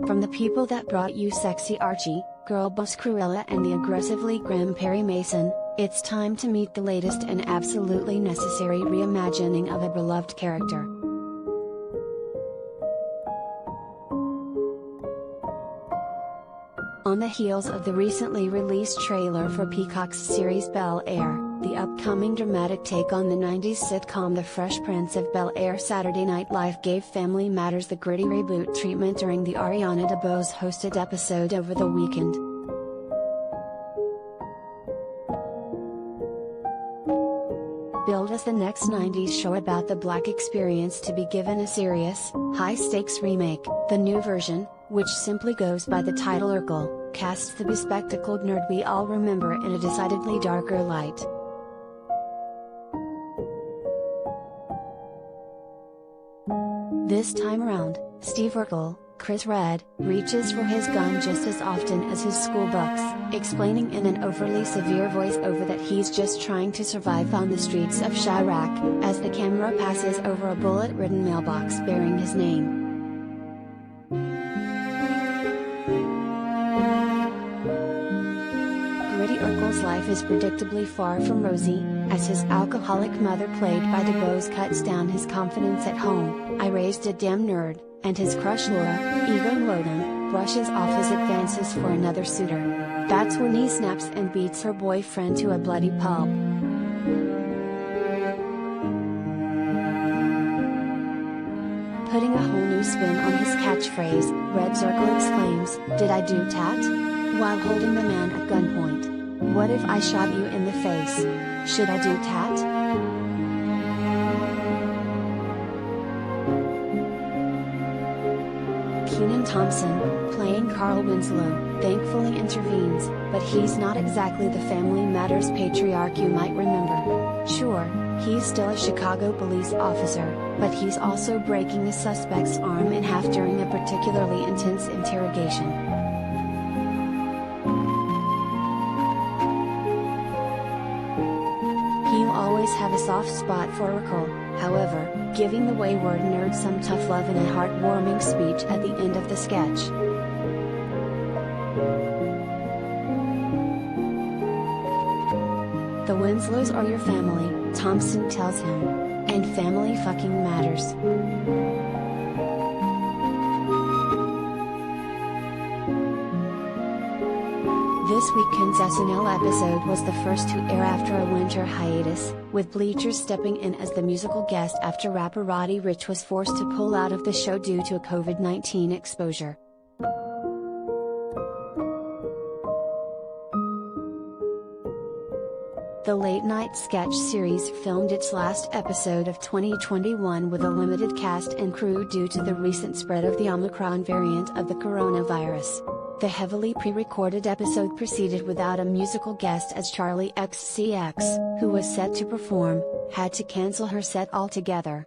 From the people that brought you sexy Archie, girlboss Cruella and the aggressively grim Perry Mason, it's time to meet the latest and absolutely necessary reimagining of a beloved character. On the heels of the recently released trailer for Peacock's series Bel-Air, the upcoming dramatic take on the 90s sitcom The Fresh Prince of Bel-Air, Saturday Night Live gave Family Matters the gritty reboot treatment during the Ariana DeBose-hosted episode over the weekend. Billed as the next 90s show about the Black experience to be given a serious, high-stakes remake, the new version, which simply goes by the title Urkel, casts the bespectacled nerd we all remember in a decidedly darker light. This time around, Steve Urkel, Chris Red, reaches for his gun just as often as his school books, explaining in an overly severe voiceover that he's just trying to survive on the streets of Chirac, as the camera passes over a bullet-ridden mailbox bearing his name. Gritty Urkel's life is predictably far from rosy, as his alcoholic mother played by DeBose cuts down his confidence at home. "I raised a damn nerd," and his crush Laura, ego loading, brushes off his advances for another suitor. That's when he snaps and beats her boyfriend to a bloody pulp. Putting a whole new spin on his catchphrase, Red Urkel exclaims, "Did I do tat?" while holding the man at gunpoint. "What if I shot you in the face? Should I do tat?" Kenan Thompson, playing Carl Winslow, thankfully intervenes, but he's not exactly the Family Matters patriarch you might remember. Sure, he's still a Chicago police officer, but he's also breaking a suspect's arm in half during a particularly intense interrogation. He'll always have a soft spot for Urkel, however, giving the wayward nerd some tough love in a heartwarming speech at the end of the sketch. "The Winslows are your family," Thompson tells him. "And family fucking matters." This weekend's SNL episode was the first to air after a winter hiatus, with Bleachers stepping in as the musical guest after rapper Roddy Ricch was forced to pull out of the show due to a COVID-19 exposure. The late-night sketch series filmed its last episode of 2021 with a limited cast and crew due to the recent spread of the Omicron variant of the coronavirus. The heavily pre-recorded episode proceeded without a musical guest as Charli XCX, who was set to perform, had to cancel her set altogether.